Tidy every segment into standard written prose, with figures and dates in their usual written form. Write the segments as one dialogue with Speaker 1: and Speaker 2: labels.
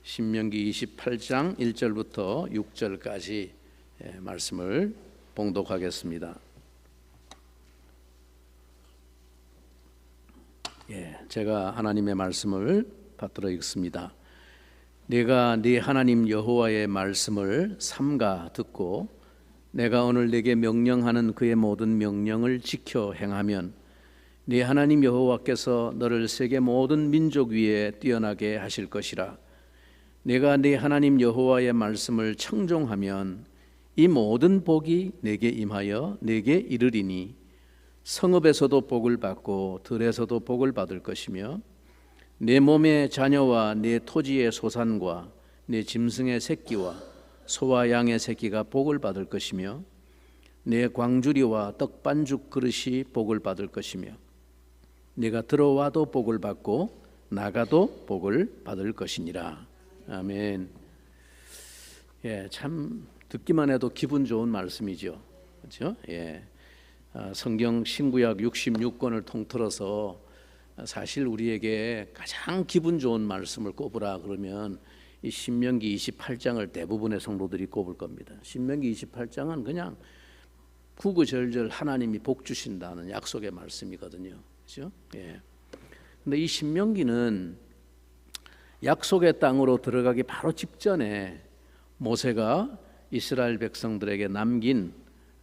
Speaker 1: 신명기 28장 1절부터 6절까지 말씀을 봉독하겠습니다. 제가 하나님의 말씀을 받들어 읽습니다. 내가 네 하나님 여호와의 말씀을 삼가 듣고 내가 오늘 네게 명령하는 그의 모든 명령을 지켜 행하면 네 하나님 여호와께서 너를 세계 모든 민족 위에 뛰어나게 하실 것이라. 내가 네 하나님 여호와의 말씀을 청종하면 이 모든 복이 내게 임하여 내게 이르리니 성읍에서도 복을 받고 들에서도 복을 받을 것이며 내 몸의 자녀와 내 토지의 소산과 내 짐승의 새끼와 소와 양의 새끼가 복을 받을 것이며 내 광주리와 떡반죽 그릇이 복을 받을 것이며 내가 들어와도 복을 받고 나가도 복을 받을 것이니라. 아멘. 참 듣기만 해도 기분 좋은 말씀이죠. 그렇죠? 성경 신구약 66권을 통틀어서 사실 우리에게 가장 기분 좋은 말씀을 꼽으라 그러면 이 신명기 28장을 대부분의 성도들이 꼽을 겁니다. 신명기 28장은 그냥 구구절절 하나님이 복 주신다는 약속의 말씀이거든요. 그렇죠? 근데 이 신명기는 약속의 땅으로 들어가기 바로 직전에 모세가 이스라엘 백성들에게 남긴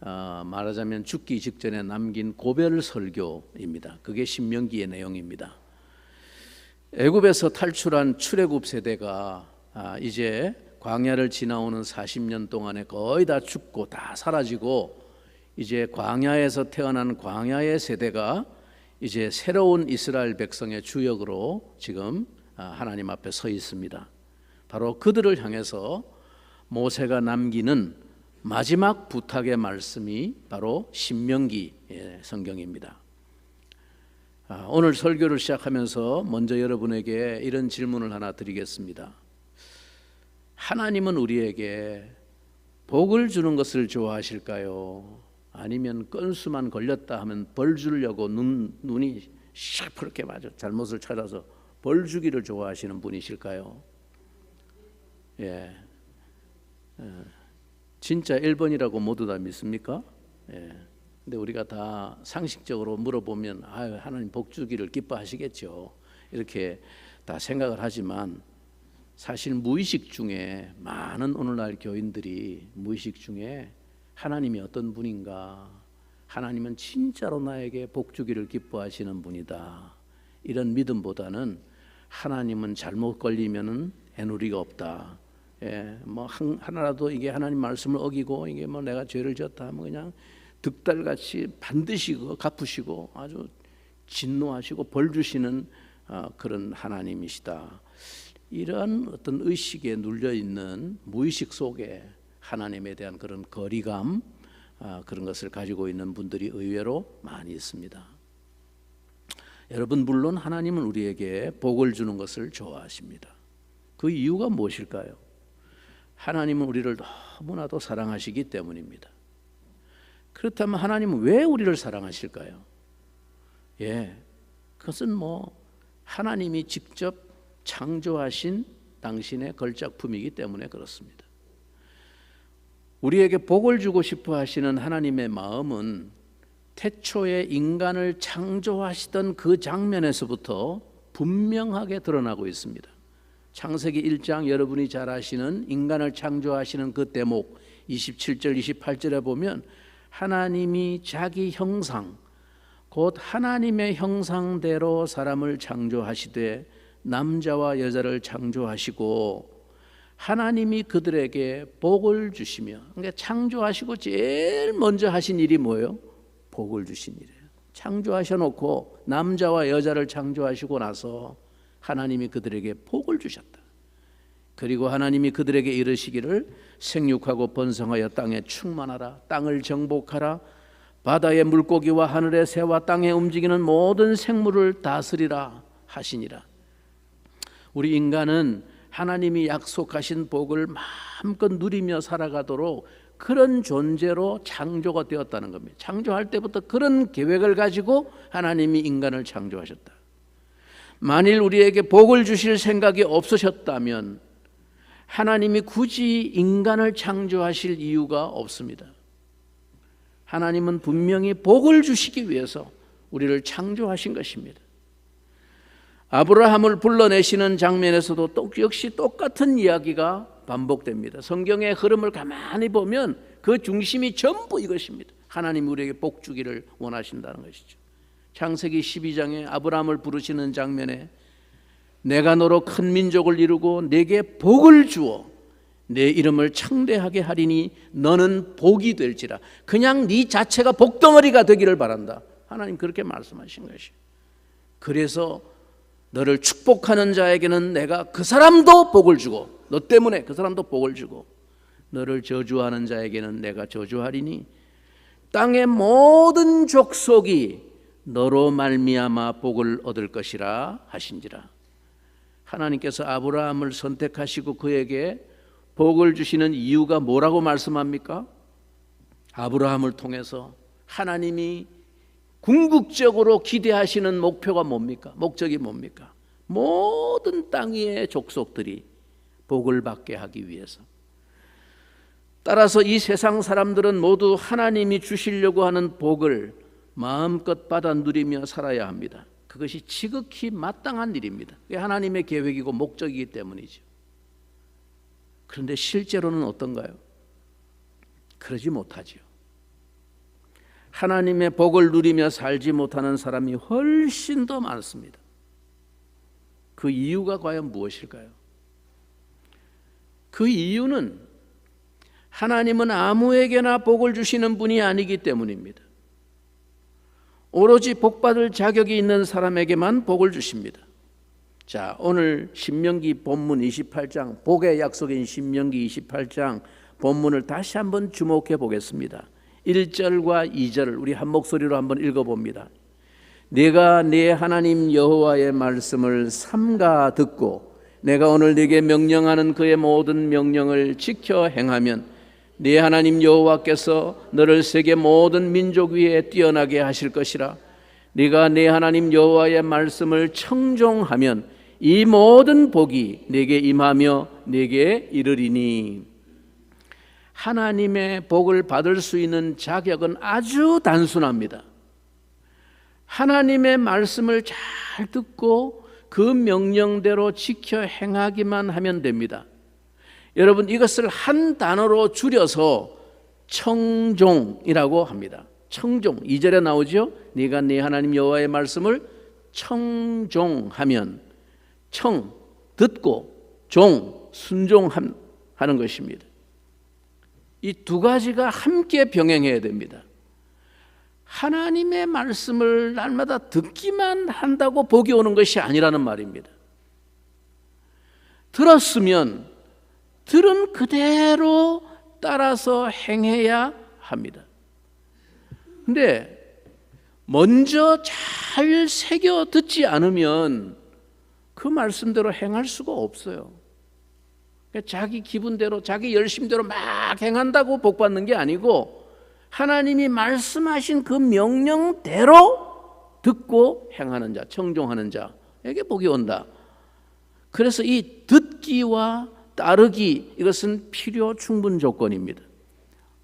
Speaker 1: 말하자면 죽기 직전에 남긴 고별 설교입니다. 그게 신명기의 내용입니다. 애굽에서 탈출한 출애굽 세대가 이제 광야를 지나오는 40년 동안에 거의 다 죽고 다 사라지고 이제 광야에서 태어난 광야의 세대가 이제 새로운 이스라엘 백성의 주역으로 지금 하나님 앞에 서 있습니다. 바로 그들을 향해서 모세가 남기는 마지막 부탁의 말씀이 바로 신명기 성경입니다. 오늘 설교를 시작하면서 먼저 여러분에게 이런 질문을 하나 드리겠습니다. 하나님은 우리에게 복을 주는 것을 좋아하실까요? 아니면 건수만 걸렸다 하면 벌 주려고 눈이 시퍼렇게 맞아 잘못을 찾아서 벌 주기를 좋아하시는 분이실까요? 진짜 1번이라고 모두 다 믿습니까? 근데 우리가 다 상식적으로 물어보면 하나님 복 주기를 기뻐하시겠죠. 이렇게 다 생각을 하지만 사실 무의식 중에 많은 오늘날 교인들이 무의식 중에 하나님이 어떤 분인가, 하나님은 진짜로 나에게 복 주기를 기뻐하시는 분이다, 이런 믿음보다는 하나님은 잘못 걸리면은 애누리가 없다. 뭐 하나라도 이게 하나님 말씀을 어기고 이게 뭐 내가 죄를 지었다 하면 그냥 득달같이 반드시 그거 갚으시고 아주 진노하시고 벌 주시는 그런 하나님이시다. 이런 어떤 의식에 눌려 있는 무의식 속에 하나님에 대한 그런 거리감, 그런 것을 가지고 있는 분들이 의외로 많이 있습니다. 여러분, 물론 하나님은 우리에게 복을 주는 것을 좋아하십니다. 그 이유가 무엇일까요? 하나님은 우리를 너무나도 사랑하시기 때문입니다. 그렇다면 하나님은 왜 우리를 사랑하실까요? 그것은 뭐 하나님이 직접 창조하신 당신의 걸작품이기 때문에 그렇습니다. 우리에게 복을 주고 싶어 하시는 하나님의 마음은 태초에 인간을 창조하시던 그 장면에서부터 분명하게 드러나고 있습니다. 창세기 1장 여러분이 잘 아시는 인간을 창조하시는 그 대목 27절 28절에 보면 하나님이 자기 형상 곧 하나님의 형상대로 사람을 창조하시되 남자와 여자를 창조하시고 하나님이 그들에게 복을 주시며, 그러니까 창조하시고 제일 먼저 하신 일이 뭐예요? 복을 주신 일이에요. 창조하셔놓고 남자와 여자를 창조하시고 나서 하나님이 그들에게 복을 주셨다. 그리고 하나님이 그들에게 이르시기를 생육하고 번성하여 땅에 충만하라, 땅을 정복하라, 바다의 물고기와 하늘의 새와 땅에 움직이는 모든 생물을 다스리라 하시니라. 우리 인간은 하나님이 약속하신 복을 마음껏 누리며 살아가도록 그런 존재로 창조가 되었다는 겁니다. 창조할 때부터 그런 계획을 가지고 하나님이 인간을 창조하셨다. 만일 우리에게 복을 주실 생각이 없으셨다면 하나님이 굳이 인간을 창조하실 이유가 없습니다. 하나님은 분명히 복을 주시기 위해서 우리를 창조하신 것입니다. 아브라함을 불러내시는 장면에서도 역시 똑같은 이야기가 반복됩니다. 성경의 흐름을 가만히 보면 그 중심이 전부 이것입니다. 하나님이 우리에게 복 주기를 원하신다는 것이죠. 창세기 12장에 아브라함을 부르시는 장면에 내가 너로 큰 민족을 이루고 내게 복을 주어 내 이름을 창대하게 하리니 너는 복이 될지라. 그냥 네 자체가 복덩어리가 되기를 바란다. 하나님 그렇게 말씀하신 것이에요. 그래서 너를 축복하는 자에게는 내가 그 사람도 복을 주고, 너 때문에 그 사람도 복을 주고, 너를 저주하는 자에게는 내가 저주하리니 땅의 모든 족속이 너로 말미암아 복을 얻을 것이라 하신지라. 하나님께서 아브라함을 선택하시고 그에게 복을 주시는 이유가 뭐라고 말씀합니까? 아브라함을 통해서 하나님이 궁극적으로 기대하시는 목표가 뭡니까? 목적이 뭡니까? 모든 땅 위의 족속들이 복을 받게 하기 위해서. 따라서 이 세상 사람들은 모두 하나님이 주시려고 하는 복을 마음껏 받아 누리며 살아야 합니다. 그것이 지극히 마땅한 일입니다. 그게 하나님의 계획이고 목적이기 때문이죠. 그런데 실제로는 어떤가요? 그러지 못하지요. 하나님의 복을 누리며 살지 못하는 사람이 훨씬 더 많습니다. 그 이유가 과연 무엇일까요? 그 이유는 하나님은 아무에게나 복을 주시는 분이 아니기 때문입니다. 오로지 복받을 자격이 있는 사람에게만 복을 주십니다. 자, 오늘 신명기 본문 28장, 복의 약속인 신명기 28장 본문을 다시 한번 주목해 보겠습니다. 1절과 2절을 우리 한 목소리로 한번 읽어봅니다. 내가 네 하나님 여호와의 말씀을 삼가 듣고 내가 오늘 네게 명령하는 그의 모든 명령을 지켜 행하면 네 하나님 여호와께서 너를 세계 모든 민족 위에 뛰어나게 하실 것이라. 네가 네 하나님 여호와의 말씀을 청종하면 이 모든 복이 네게 임하며 네게 이르리니. 하나님의 복을 받을 수 있는 자격은 아주 단순합니다. 하나님의 말씀을 잘 듣고 그 명령대로 지켜 행하기만 하면 됩니다. 여러분, 이것을 한 단어로 줄여서 청종이라고 합니다. 청종, 2절에 나오죠. 네가 네 하나님 여호와의 말씀을 청종하면, 청, 듣고, 종, 순종하는 것입니다. 이 두 가지가 함께 병행해야 됩니다. 하나님의 말씀을 날마다 듣기만 한다고 복이 오는 것이 아니라는 말입니다. 들었으면 들은 그대로 따라서 행해야 합니다. 근데 먼저 잘 새겨 듣지 않으면 그 말씀대로 행할 수가 없어요. 자기 기분대로 자기 열심대로 막 행한다고 복 받는 게 아니고 하나님이 말씀하신 그 명령대로 듣고 행하는 자, 청종하는 자에게 복이 온다. 그래서 이 듣기와 따르기, 이것은 필요 충분 조건입니다.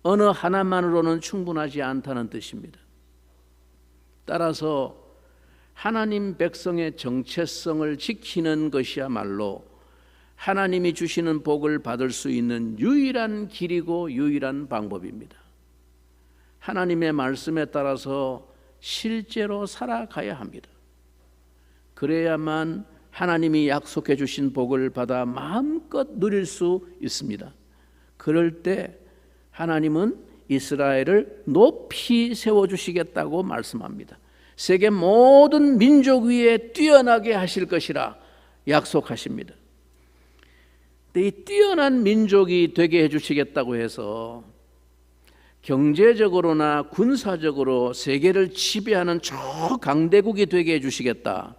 Speaker 1: 어느 하나만으로는 충분하지 않다는 뜻입니다. 따라서 하나님 백성의 정체성을 지키는 것이야말로 하나님이 주시는 복을 받을 수 있는 유일한 길이고 유일한 방법입니다. 하나님의 말씀에 따라서 실제로 살아가야 합니다. 그래야만 하나님이 약속해 주신 복을 받아 마음껏 누릴 수 있습니다. 그럴 때 하나님은 이스라엘을 높이 세워주시겠다고 말씀합니다. 세계 모든 민족 위에 뛰어나게 하실 것이라 약속하십니다. 이 뛰어난 민족이 되게 해주시겠다고 해서 경제적으로나 군사적으로 세계를 지배하는 초강대국이 되게 해주시겠다,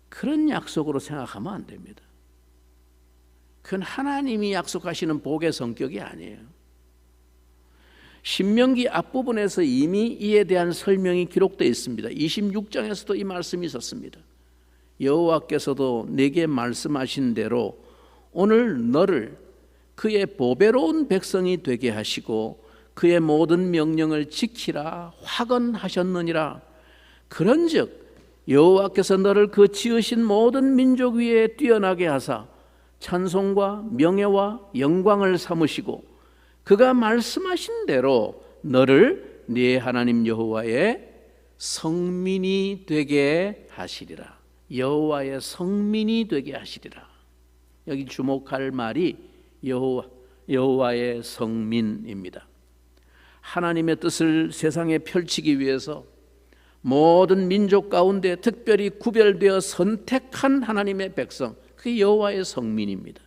Speaker 1: 그런 약속으로 생각하면 안 됩니다. 그건 하나님이 약속하시는 복의 성격이 아니에요. 신명기 앞부분에서 이미 이에 대한 설명이 기록되어 있습니다. 26장에서도 이 말씀이 있었습니다. 여호와께서도 내게 말씀하신 대로 오늘 너를 그의 보배로운 백성이 되게 하시고 그의 모든 명령을 지키라 확언하셨느니라. 그런즉 여호와께서 너를 그 지으신 모든 민족 위에 뛰어나게 하사 찬송과 명예와 영광을 삼으시고 그가 말씀하신 대로 너를 네 하나님 여호와의 성민이 되게 하시리라. 여호와의 성민이 되게 하시리라. 여기 주목할 말이 여호와의 성민입니다. 하나님의 뜻을 세상에 펼치기 위해서 모든 민족 가운데 특별히 구별되어 선택한 하나님의 백성, 그게 여호와의 성민입니다.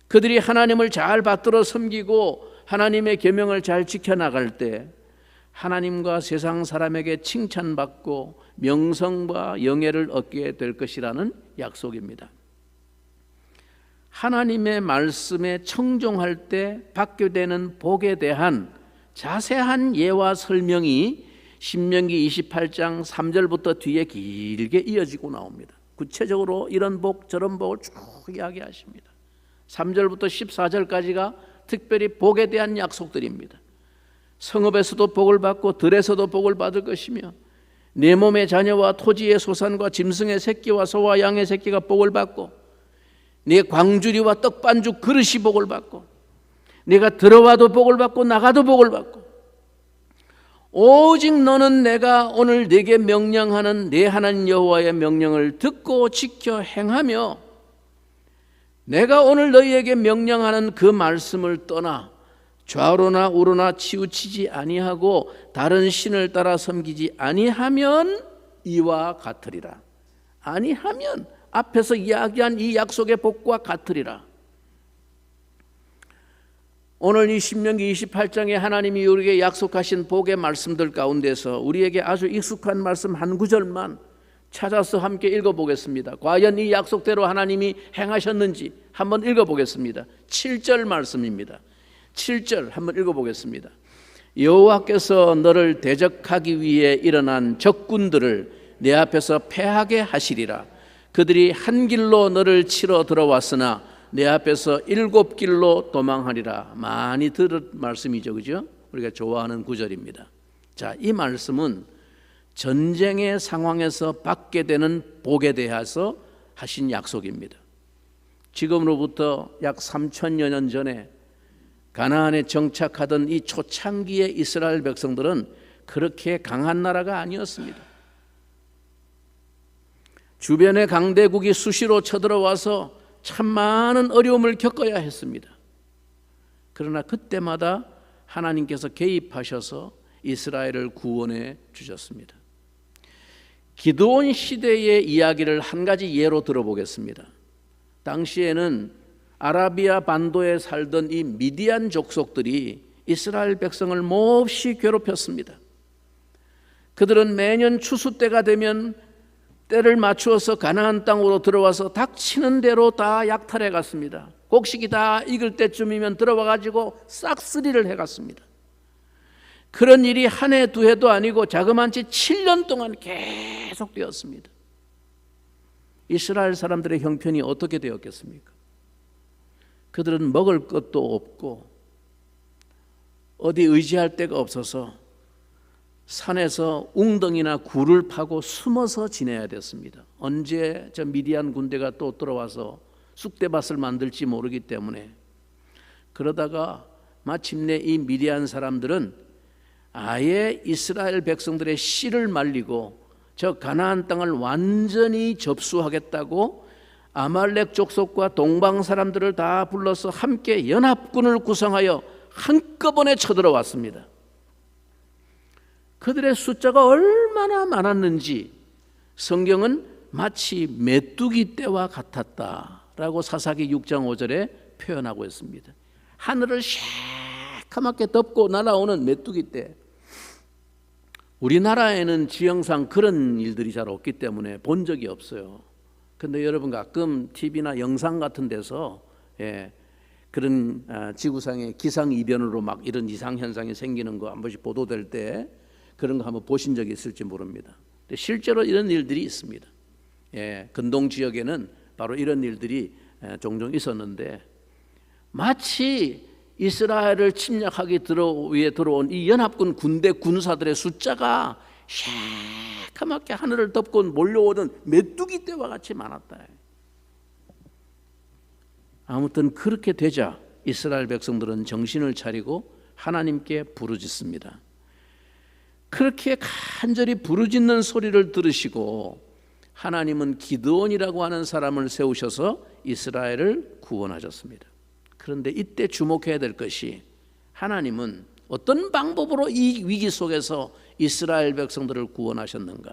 Speaker 1: 그들이 하나님을 잘 받들어 섬기고 하나님의 계명을 잘 지켜나갈 때 하나님과 세상 사람에게 칭찬받고 명성과 영예를 얻게 될 것이라는 약속입니다. 하나님의 말씀에 청종할 때 받게 되는 복에 대한 자세한 예와 설명이 신명기 28장 3절부터 뒤에 길게 이어지고 나옵니다. 구체적으로 이런 복 저런 복을 쭉 이야기하십니다. 3절부터 14절까지가 특별히 복에 대한 약속들입니다. 성읍에서도 복을 받고 들에서도 복을 받을 것이며 내 몸의 자녀와 토지의 소산과 짐승의 새끼와 소와 양의 새끼가 복을 받고 네 광주리와 떡반죽 그릇이 복을 받고 네가 들어와도 복을 받고 나가도 복을 받고 오직 너는 내가 오늘 네게 명령하는 네 하나님 여호와의 명령을 듣고 지켜 행하며 내가 오늘 너희에게 명령하는 그 말씀을 떠나 좌우로나 우로나 치우치지 아니하고 다른 신을 따라 섬기지 아니하면 이와 같으리라. 아니하면 앞에서 이야기한 이 약속의 복과 같으리라. 오늘 이 신명기 28장에 하나님이 우리에게 약속하신 복의 말씀들 가운데서 우리에게 아주 익숙한 말씀 한 구절만 찾아서 함께 읽어보겠습니다. 과연 이 약속대로 하나님이 행하셨는지 한번 읽어보겠습니다. 7절 말씀입니다. 7절 한번 읽어보겠습니다. 여호와께서 너를 대적하기 위해 일어난 적군들을 내 앞에서 패하게 하시리라. 그들이 한 길로 너를 치러 들어왔으나 내 앞에서 7길로 도망하리라. 많이 들은 말씀이죠, 그죠? 우리가 좋아하는 구절입니다. 자, 이 말씀은 전쟁의 상황에서 받게 되는 복에 대해서 하신 약속입니다. 지금으로부터 약 3천여 년 전에 가나안에 정착하던 이 초창기의 이스라엘 백성들은 그렇게 강한 나라가 아니었습니다. 주변의 강대국이 수시로 쳐들어와서 참 많은 어려움을 겪어야 했습니다. 그러나 그때마다 하나님께서 개입하셔서 이스라엘을 구원해 주셨습니다. 기드온 시대의 이야기를 한 가지 예로 들어보겠습니다. 당시에는 아라비아 반도에 살던 이 미디안 족속들이 이스라엘 백성을 몹시 괴롭혔습니다. 그들은 매년 추수 때가 되면 때를 맞추어서 가나안 땅으로 들어와서 닥치는 대로 다 약탈해 갔습니다. 곡식이 다 익을 때쯤이면 들어와 가지고 싹쓸이를 해 갔습니다. 그런 일이 한 해 두 해도 아니고 자그만치 7년 동안 계속 되었습니다. 이스라엘 사람들의 형편이 어떻게 되었겠습니까? 그들은 먹을 것도 없고 어디 의지할 데가 없어서 산에서 웅덩이나 굴을 파고 숨어서 지내야 됐습니다. 언제 저 미디안 군대가 또 들어와서 쑥대밭을 만들지 모르기 때문에. 그러다가 마침내 이 미디안 사람들은 아예 이스라엘 백성들의 씨를 말리고 저 가나안 땅을 완전히 접수하겠다고 아말렉 족속과 동방 사람들을 다 불러서 함께 연합군을 구성하여 한꺼번에 쳐들어왔습니다. 그들의 숫자가 얼마나 많았는지 성경은 마치 메뚜기 떼와 같았다라고 사사기 6장 5절에 표현하고 있습니다. 하늘을 새카맣게 덮고 날아오는 메뚜기 떼. 우리나라에는 지형상 그런 일들이 잘 없기 때문에 본 적이 없어요. 그런데 여러분 가끔 TV나 영상 같은 데서 그런 지구상의 기상이변으로 막 이런 이상현상이 생기는 거 한 번씩 보도될 때 그런 거 한번 보신 적이 있을지 모릅니다. 근데 실제로 이런 일들이 있습니다. 근동 지역에는 바로 이런 일들이 종종 있었는데 마치 이스라엘을 침략하기 위해 들어온 이 연합군 군대 군사들의 숫자가 새카맣게 하늘을 덮고 몰려오던 메뚜기 떼와 같이 많았다. 아무튼 그렇게 되자 이스라엘 백성들은 정신을 차리고 하나님께 부르짖습니다. 그렇게 간절히 부르짖는 소리를 들으시고 하나님은 기드온이라고 하는 사람을 세우셔서 이스라엘을 구원하셨습니다. 그런데 이때 주목해야 될 것이 하나님은 어떤 방법으로 이 위기 속에서 이스라엘 백성들을 구원하셨는가?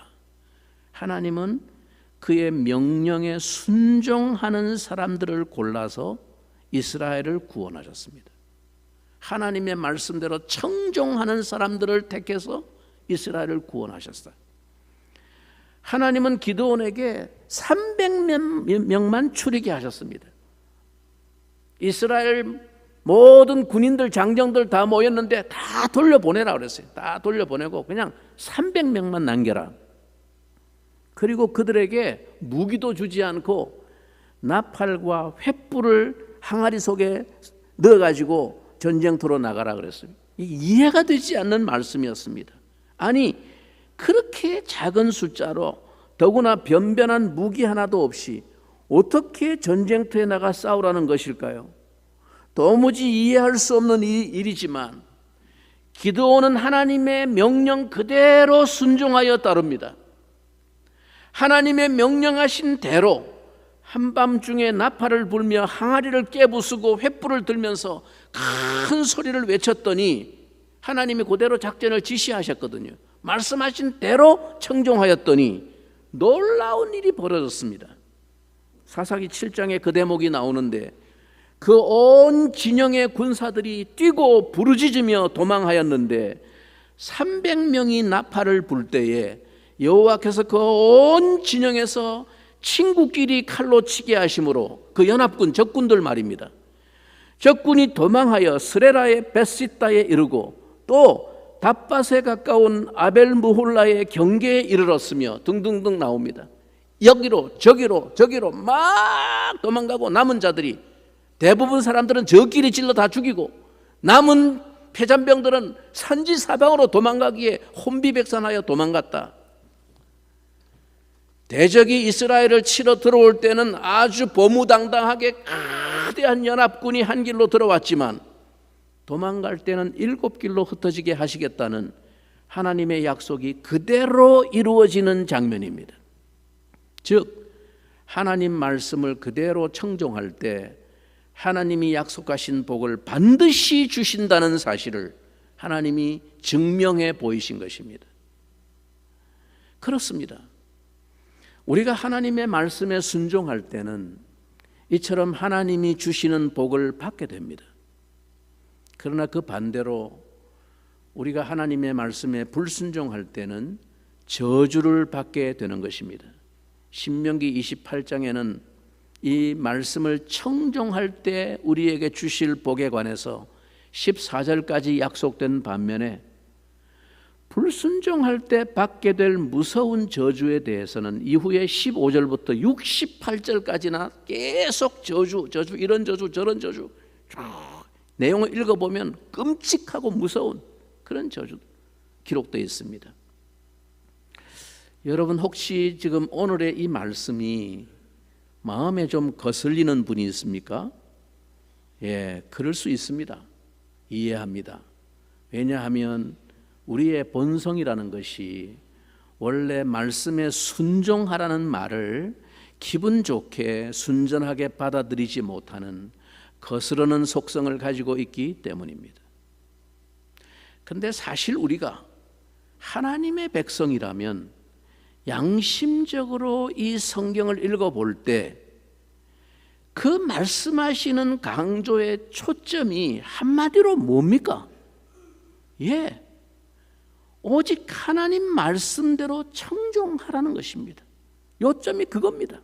Speaker 1: 하나님은 그의 명령에 순종하는 사람들을 골라서 이스라엘을 구원하셨습니다. 하나님의 말씀대로 청종하는 사람들을 택해서 이스라엘을 구원하셨어요. 하나님은 기드온에게 300명만 추리게 하셨습니다. 이스라엘 모든 군인들 장정들 다 모였는데 다 돌려보내라 그랬어요. 다 돌려보내고 그냥 300명만 남겨라. 그리고 그들에게 무기도 주지 않고 나팔과 횃불을 항아리 속에 넣어가지고 전쟁터로 나가라 그랬어요. 이해가 되지 않는 말씀이었습니다. 아니 그렇게 작은 숫자로 더구나 변변한 무기 하나도 없이 어떻게 전쟁터에 나가 싸우라는 것일까요? 도무지 이해할 수 없는 일이지만 기드온은 하나님의 명령 그대로 순종하여 따릅니다. 하나님의 명령하신 대로 한밤중에 나팔을 불며 항아리를 깨부수고 횃불을 들면서 큰 소리를 외쳤더니 하나님이 그대로 작전을 지시하셨거든요. 말씀하신 대로 청종하였더니 놀라운 일이 벌어졌습니다. 사사기 7장에 그 대목이 나오는데 그 온 진영의 군사들이 뛰고 부르짖으며 도망하였는데 300명이 나팔을 불 때에 여호와께서 그 온 진영에서 친구끼리 칼로 치게 하심으로 그 연합군 적군들 말입니다. 적군이 도망하여 스레라의 벳시다에 이르고 또 답밭에 가까운 아벨무홀라의 경계에 이르렀으며 등등등 나옵니다. 여기로 저기로 막 도망가고 남은 자들이 대부분 사람들은 저끼리 찔러 다 죽이고 남은 패잔병들은 산지사방으로 도망가기에 혼비백산하여 도망갔다. 대적이 이스라엘을 치러 들어올 때는 아주 보무당당하게 거대한 연합군이 한 길로 들어왔지만 도망갈 때는 7길로 흩어지게 하시겠다는 하나님의 약속이 그대로 이루어지는 장면입니다. 즉 하나님 말씀을 그대로 청종할 때 하나님이 약속하신 복을 반드시 주신다는 사실을 하나님이 증명해 보이신 것입니다. 그렇습니다. 우리가 하나님의 말씀에 순종할 때는 이처럼 하나님이 주시는 복을 받게 됩니다. 그러나 그 반대로 우리가 하나님의 말씀에 불순종할 때는 저주를 받게 되는 것입니다. 신명기 28장에는 이 말씀을 청종할 때 우리에게 주실 복에 관해서 14절까지 약속된 반면에 불순종할 때 받게 될 무서운 저주에 대해서는 이후에 15절부터 68절까지나 계속 저주 이런 저주 저런 저주 쭉 내용을 읽어보면 끔찍하고 무서운 그런 저주 기록되어 있습니다. 여러분 혹시 지금 오늘의 이 말씀이 마음에 좀 거슬리는 분이 있습니까? 예, 그럴 수 있습니다. 이해합니다. 왜냐하면 우리의 본성이라는 것이 원래 말씀에 순종하라는 말을 기분 좋게 순전하게 받아들이지 못하는 거스르는 속성을 가지고 있기 때문입니다. 그런데 사실 우리가 하나님의 백성이라면 양심적으로 이 성경을 읽어볼 때 그 말씀하시는 강조의 초점이 한마디로 뭡니까? 예, 오직 하나님 말씀대로 청종하라는 것입니다. 요점이 그겁니다.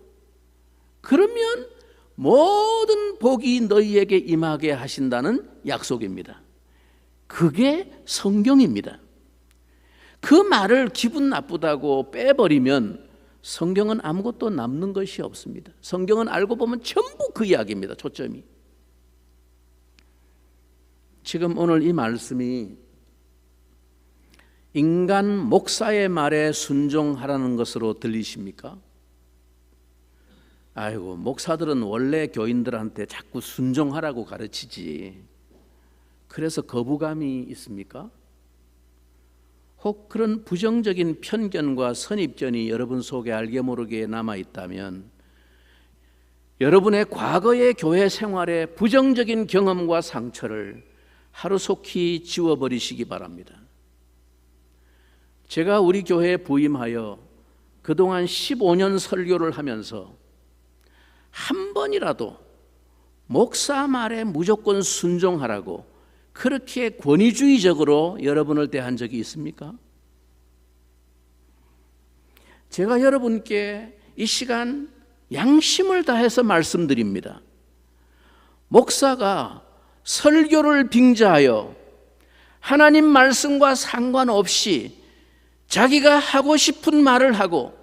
Speaker 1: 그러면 모든 복이 너희에게 임하게 하신다는 약속입니다. 그게 성경입니다. 그 말을 기분 나쁘다고 빼버리면 성경은 아무것도 남는 것이 없습니다. 성경은 알고 보면 전부 그 이야기입니다. 초점이. 지금 오늘 이 말씀이 인간 목사의 말에 순종하라는 것으로 들리십니까? 아이고, 목사들은 원래 교인들한테 자꾸 순종하라고 가르치지. 그래서 거부감이 있습니까? 혹 그런 부정적인 편견과 선입견이 여러분 속에 알게 모르게 남아있다면 여러분의 과거의 교회 생활에 부정적인 경험과 상처를 하루속히 지워버리시기 바랍니다. 제가 우리 교회에 부임하여 그동안 15년 설교를 하면서 한 번이라도 목사 말에 무조건 순종하라고 그렇게 권위주의적으로 여러분을 대한 적이 있습니까? 제가 여러분께 이 시간 양심을 다해서 말씀드립니다. 목사가 설교를 빙자하여 하나님 말씀과 상관없이 자기가 하고 싶은 말을 하고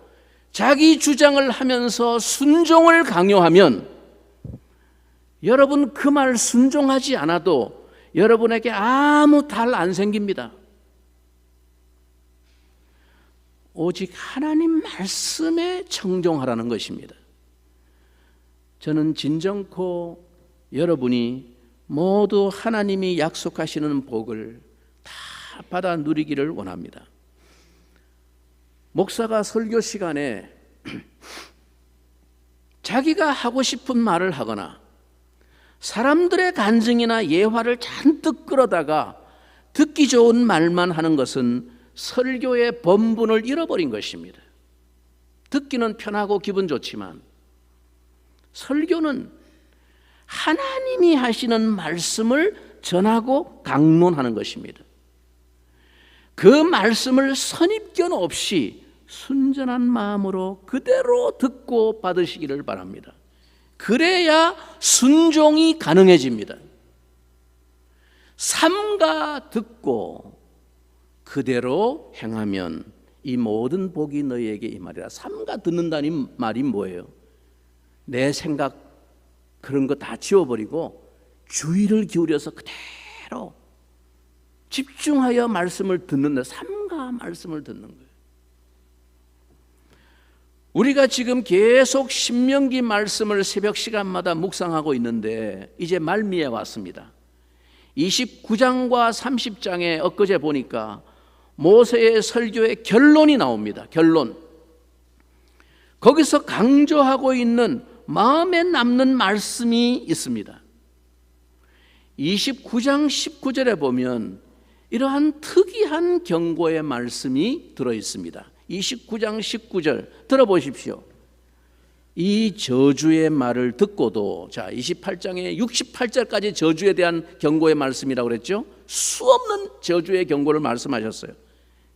Speaker 1: 자기 주장을 하면서 순종을 강요하면 여러분 그 말 순종하지 않아도 여러분에게 아무 탈 안 생깁니다. 오직 하나님 말씀에 청종하라는 것입니다. 저는 진정코 여러분이 모두 하나님이 약속하시는 복을 다 받아 누리기를 원합니다. 목사가 설교 시간에 자기가 하고 싶은 말을 하거나 사람들의 간증이나 예화를 잔뜩 끌어다가 듣기 좋은 말만 하는 것은 설교의 본분을 잃어버린 것입니다. 듣기는 편하고 기분 좋지만 설교는 하나님이 하시는 말씀을 전하고 강론하는 것입니다. 그 말씀을 선입견 없이 순전한 마음으로 그대로 듣고 받으시기를 바랍니다. 그래야 순종이 가능해집니다. 삼가 듣고 그대로 행하면 이 모든 복이 너희에게 임하리라. 삼가 듣는다는 말이 뭐예요? 내 생각 그런 거 다 지워버리고 주의를 기울여서 그대로 집중하여 말씀을 듣는다. 삼가 말씀을 듣는 거예요. 우리가 지금 계속 신명기 말씀을 새벽 시간마다 묵상하고 있는데 이제 말미에 왔습니다. 29장과 30장에 엊그제 보니까 모세의 설교의 결론이 나옵니다. 결론. 거기서 강조하고 있는 마음에 남는 말씀이 있습니다. 29장 19절에 보면 이러한 특이한 경고의 말씀이 들어있습니다. 29장 19절 들어보십시오. 이 저주의 말을 듣고도, 자 28장에 68절까지 저주에 대한 경고의 말씀이라고 그랬죠. 수없는 저주의 경고를 말씀하셨어요.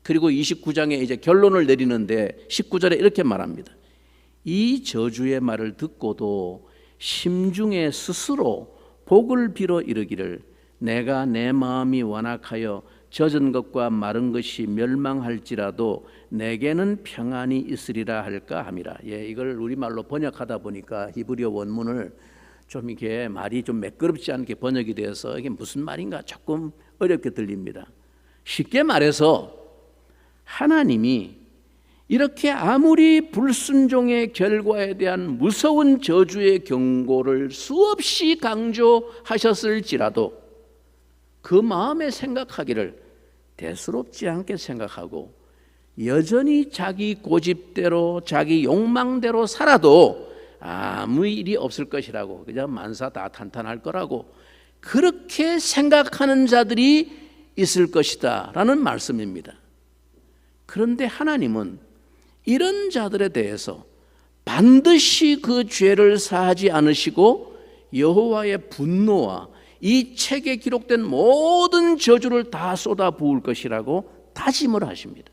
Speaker 1: 그리고 29장에 이제 결론을 내리는데 19절에 이렇게 말합니다. 이 저주의 말을 듣고도 심중에 스스로 복을 빌어 이르기를 내가 내 마음이 완악하여 젖은 것과 마른 것이 멸망할지라도 내게는 평안이 있으리라 할까 함이라. 예, 이걸 우리말로 번역하다 보니까 히브리어 원문을 좀 이게 말이 좀 매끄럽지 않게 번역이 되어서 이게 무슨 말인가 조금 어렵게 들립니다. 쉽게 말해서 하나님이 이렇게 아무리 불순종의 결과에 대한 무서운 저주의 경고를 수없이 강조하셨을지라도 그 마음에 생각하기를 대수롭지 않게 생각하고 여전히 자기 고집대로 자기 욕망대로 살아도 아무 일이 없을 것이라고, 그냥 만사 다 탄탄할 거라고 그렇게 생각하는 자들이 있을 것이다 라는 말씀입니다. 그런데 하나님은 이런 자들에 대해서 반드시 그 죄를 사하지 않으시고 여호와의 분노와 이 책에 기록된 모든 저주를 다 쏟아 부을 것이라고 다짐을 하십니다.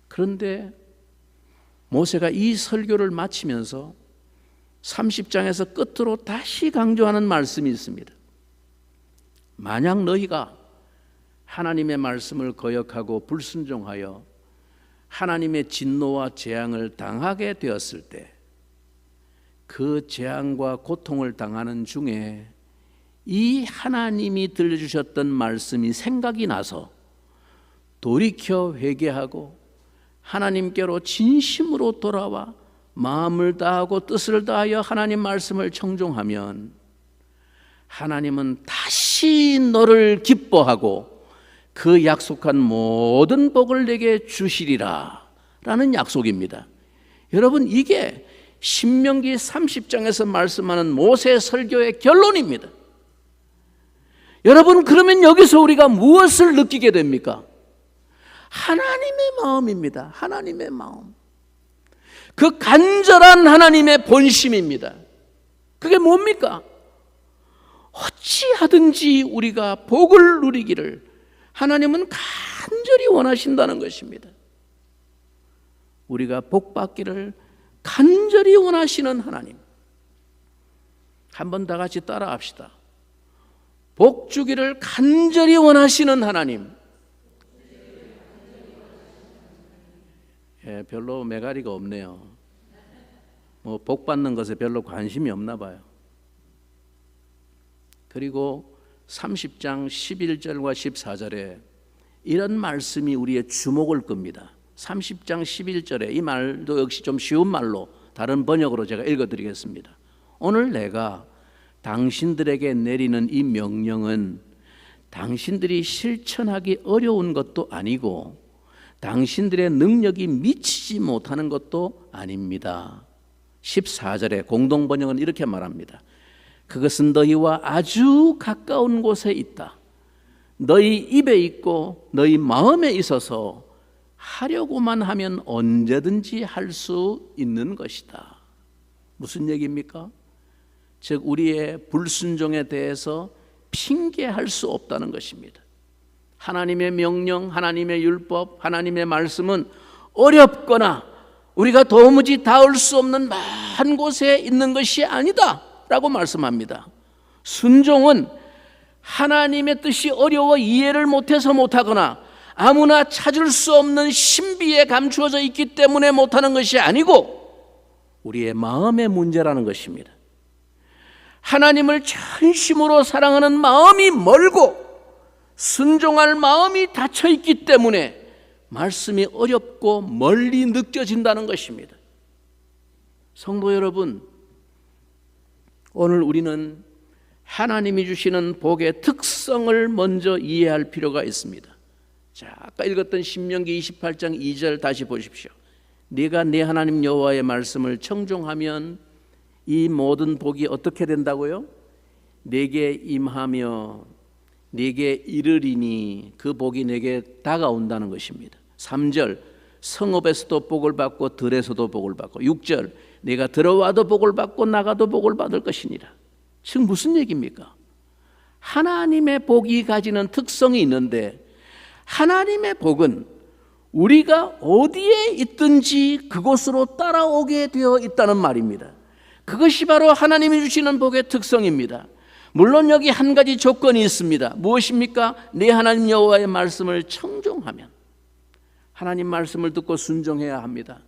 Speaker 1: 그런데 모세가 이 설교를 마치면서 30장에서 끝으로 다시 강조하는 말씀이 있습니다. 만약 너희가 하나님의 말씀을 거역하고 불순종하여 하나님의 진노와 재앙을 당하게 되었을 때 그 재앙과 고통을 당하는 중에 이 하나님이 들려주셨던 말씀이 생각이 나서 돌이켜 회개하고 하나님께로 진심으로 돌아와 마음을 다하고 뜻을 다하여 하나님 말씀을 청종하면 하나님은 다시 너를 기뻐하고 그 약속한 모든 복을 내게 주시리라 라는 약속입니다. 여러분, 이게 신명기 30장에서 말씀하는 모세 설교의 결론입니다. 여러분, 그러면 여기서 우리가 무엇을 느끼게 됩니까? 하나님의 마음입니다. 하나님의 마음. 그 간절한 하나님의 본심입니다. 그게 뭡니까? 어찌하든지 우리가 복을 누리기를 하나님은 간절히 원하신다는 것입니다. 우리가 복 받기를 간절히 원하시는 하나님. 한번 다 같이 따라합시다. 복 주기를 간절히 원하시는 하나님. 예, 별로 매가리가 없네요. 복 받는 것에 별로 관심이 없나 봐요. 그리고 30장 11절과 14절에 이런 말씀이 우리의 주목을 끕니다. 30장 11절에 이 말도 역시 좀 쉬운 말로 다른 번역으로 제가 읽어드리겠습니다. 오늘 내가 당신들에게 내리는 이 명령은 당신들이 실천하기 어려운 것도 아니고 당신들의 능력이 미치지 못하는 것도 아닙니다. 14절에 공동번역은 이렇게 말합니다. 그것은 너희와 아주 가까운 곳에 있다. 너희 입에 있고 너희 마음에 있어서 하려고만 하면 언제든지 할 수 있는 것이다. 무슨 얘기입니까? 즉 우리의 불순종에 대해서 핑계할 수 없다는 것입니다. 하나님의 명령, 하나님의 율법, 하나님의 말씀은 어렵거나 우리가 도무지 닿을 수 없는 먼 곳에 있는 것이 아니다 라고 말씀합니다. 순종은 하나님의 뜻이 어려워 이해를 못해서 못하거나 아무나 찾을 수 없는 신비에 감추어져 있기 때문에 못하는 것이 아니고 우리의 마음의 문제라는 것입니다. 하나님을 전심으로 사랑하는 마음이 멀고 순종할 마음이 닫혀 있기 때문에 말씀이 어렵고 멀리 느껴진다는 것입니다. 성도 여러분, 오늘 우리는 하나님이 주시는 복의 특성을 먼저 이해할 필요가 있습니다. 자, 아까 읽었던 신명기 28장 2절 다시 보십시오. 네가 네 하나님 여호와의 말씀을 청종하면 이 모든 복이 어떻게 된다고요? 내게 임하며 네게 이르리니 그 복이 내게 다가온다는 것입니다. 3절 성읍에서도 복을 받고 들에서도 복을 받고 6절 내가 들어와도 복을 받고 나가도 복을 받을 것이니라. 즉 무슨 얘기입니까? 하나님의 복이 가지는 특성이 있는데 하나님의 복은 우리가 어디에 있든지 그곳으로 따라오게 되어 있다는 말입니다. 그것이 바로 하나님이 주시는 복의 특성입니다. 물론 여기 한 가지 조건이 있습니다. 무엇입니까? 네 하나님 여호와의 말씀을 청종하면, 하나님 말씀을 듣고 순종해야 합니다.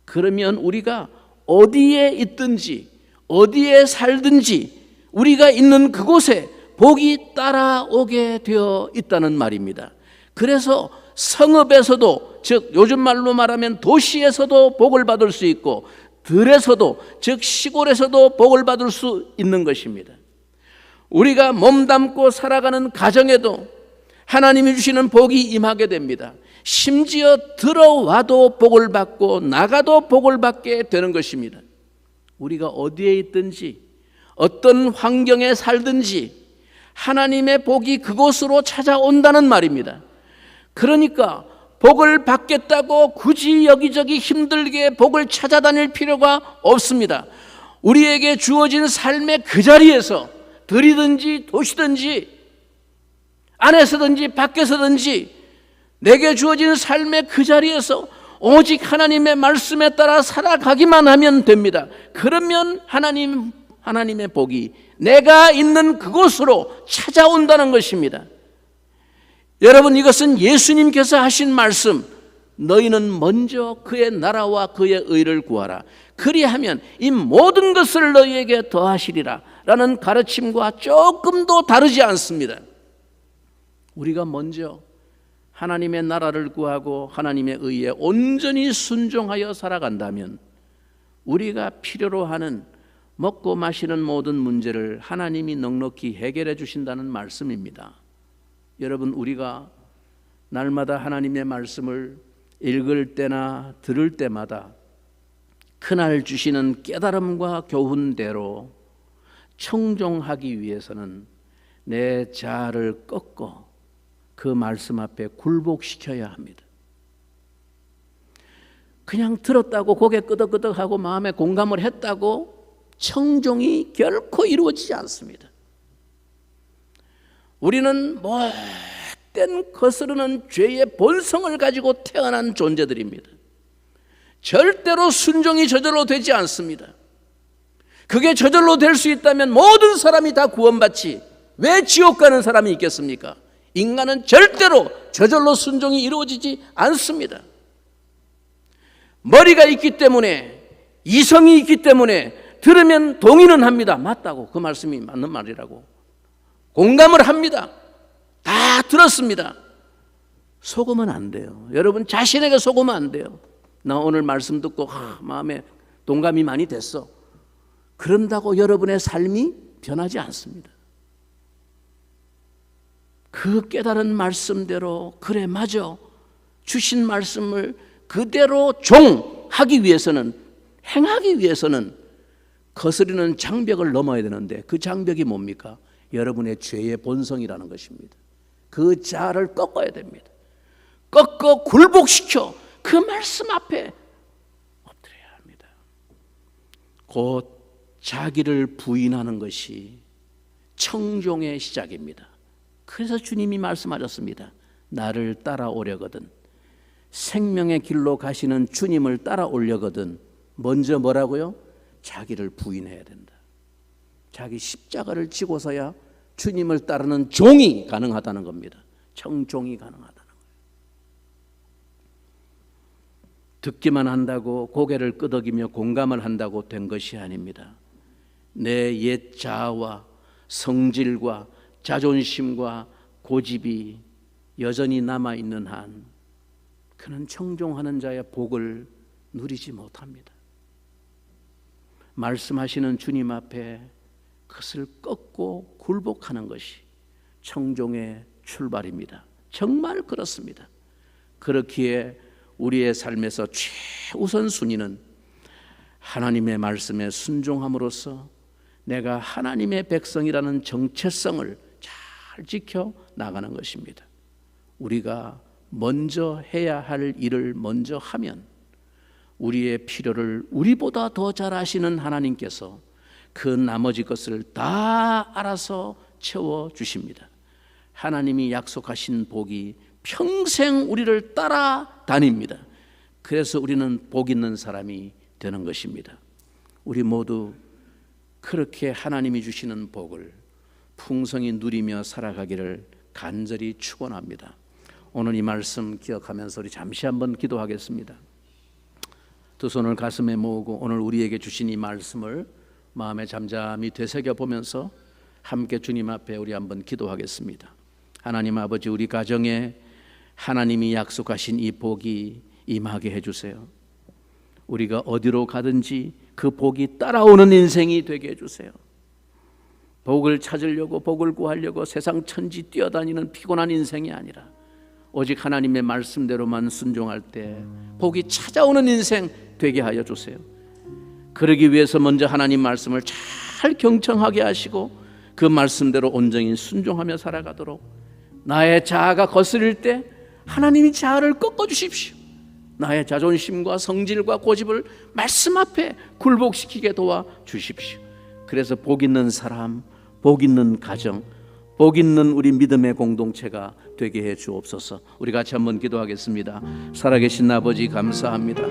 Speaker 1: 그러면 우리가 어디에 있든지 어디에 살든지 우리가 있는 그곳에 복이 따라오게 되어 있다는 말입니다. 그래서 성읍에서도, 즉 요즘 말로 말하면 도시에서도 복을 받을 수 있고 들에서도, 즉 시골에서도 복을 받을 수 있는 것입니다. 우리가 몸담고 살아가는 가정에도 하나님이 주시는 복이 임하게 됩니다. 심지어 들어와도 복을 받고 나가도 복을 받게 되는 것입니다. 우리가 어디에 있든지 어떤 환경에 살든지 하나님의 복이 그곳으로 찾아온다는 말입니다. 그러니까 복을 받겠다고 굳이 여기저기 힘들게 복을 찾아다닐 필요가 없습니다. 우리에게 주어진 삶의 그 자리에서 들이든지 도시든지 안에서든지 밖에서든지 내게 주어진 삶의 그 자리에서 오직 하나님의 말씀에 따라 살아가기만 하면 됩니다. 그러면 하나님의 복이 내가 있는 그곳으로 찾아온다는 것입니다. 여러분, 이것은 예수님께서 하신 말씀, 너희는 먼저 그의 나라와 그의 의를 구하라. 그리하면 이 모든 것을 너희에게 더하시리라 라는 가르침과 조금도 다르지 않습니다. 우리가 먼저 하나님의 나라를 구하고 하나님의 의에 온전히 순종하여 살아간다면 우리가 필요로 하는 먹고 마시는 모든 문제를 하나님이 넉넉히 해결해 주신다는 말씀입니다. 여러분, 우리가 날마다 하나님의 말씀을 읽을 때나 들을 때마다 그날 주시는 깨달음과 교훈대로 청종하기 위해서는 내 자아를 꺾고 그 말씀 앞에 굴복시켜야 합니다. 그냥 들었다고 고개 끄덕끄덕하고 마음에 공감을 했다고 청종이 결코 이루어지지 않습니다. 우리는 못된 거스르는 죄의 본성을 가지고 태어난 존재들입니다. 절대로 순종이 저절로 되지 않습니다. 그게 저절로 될 수 있다면 모든 사람이 다 구원받지 왜 지옥 가는 사람이 있겠습니까? 인간은 절대로 저절로 순종이 이루어지지 않습니다. 머리가 있기 때문에, 이성이 있기 때문에 들으면 동의는 합니다. 맞다고, 그 말씀이 맞는 말이라고 공감을 합니다. 다 들었습니다. 속으면 안 돼요. 여러분, 자신에게 속으면 안 돼요. 나 오늘 말씀 듣고 마음에 동감이 많이 됐어. 그런다고 여러분의 삶이 변하지 않습니다. 그 깨달은 말씀대로, 그래 맞아, 주신 말씀을 그대로 종하기 위해서는, 행하기 위해서는 거스르는 장벽을 넘어야 되는데 그 장벽이 뭡니까? 여러분의 죄의 본성이라는 것입니다. 그 자아를 꺾어야 됩니다. 꺾어 굴복시켜 그 말씀 앞에 엎드려야 합니다. 곧 자기를 부인하는 것이 청종의 시작입니다. 그래서 주님이 말씀하셨습니다. 나를 따라오려거든, 생명의 길로 가시는 주님을 따라오려거든 먼저 뭐라고요? 자기를 부인해야 된다. 자기 십자가를 지고서야 주님을 따르는 종이 가능하다는 겁니다. 청종이 가능하다는 거예요. 듣기만 한다고 고개를 끄덕이며 공감을 한다고 된 것이 아닙니다. 내 옛 자아와 성질과 자존심과 고집이 여전히 남아있는 한 그는 청종하는 자의 복을 누리지 못합니다. 말씀하시는 주님 앞에 그것을 꺾고 굴복하는 것이 청종의 출발입니다. 정말 그렇습니다. 그렇기에 우리의 삶에서 최우선 순위는 하나님의 말씀에 순종함으로써 내가 하나님의 백성이라는 정체성을 잘 지켜 나가는 것입니다. 우리가 먼저 해야 할 일을 먼저 하면 우리의 필요를 우리보다 더 잘 아시는 하나님께서 그 나머지 것을 다 알아서 채워주십니다. 하나님이 약속하신 복이 평생 우리를 따라다닙니다. 그래서 우리는 복 있는 사람이 되는 것입니다. 우리 모두 그렇게 하나님이 주시는 복을 풍성히 누리며 살아가기를 간절히 축원합니다. 오늘 이 말씀 기억하면서 우리 잠시 한번 기도하겠습니다. 두 손을 가슴에 모으고 오늘 우리에게 주신 이 말씀을 마음에 잠잠히 되새겨 보면서 함께 주님 앞에 우리 한번 기도하겠습니다. 하나님 아버지, 우리 가정에 하나님이 약속하신 이 복이 임하게 해주세요. 우리가 어디로 가든지 그 복이 따라오는 인생이 되게 해주세요. 복을 찾으려고, 복을 구하려고 세상 천지 뛰어다니는 피곤한 인생이 아니라 오직 하나님의 말씀대로만 순종할 때 복이 찾아오는 인생 되게 하여 주세요. 그러기 위해서 먼저 하나님 말씀을 잘 경청하게 하시고 그 말씀대로 온전히 순종하며 살아가도록, 나의 자아가 거스릴 때 하나님이 자아를 꺾어주십시오. 나의 자존심과 성질과 고집을 말씀 앞에 굴복시키게 도와주십시오. 그래서 복 있는 사람, 복 있는 가정, 복 있는 우리 믿음의 공동체가 되게 해 주옵소서. 우리 같이 한번 기도하겠습니다. 살아계신 아버지, 감사합니다.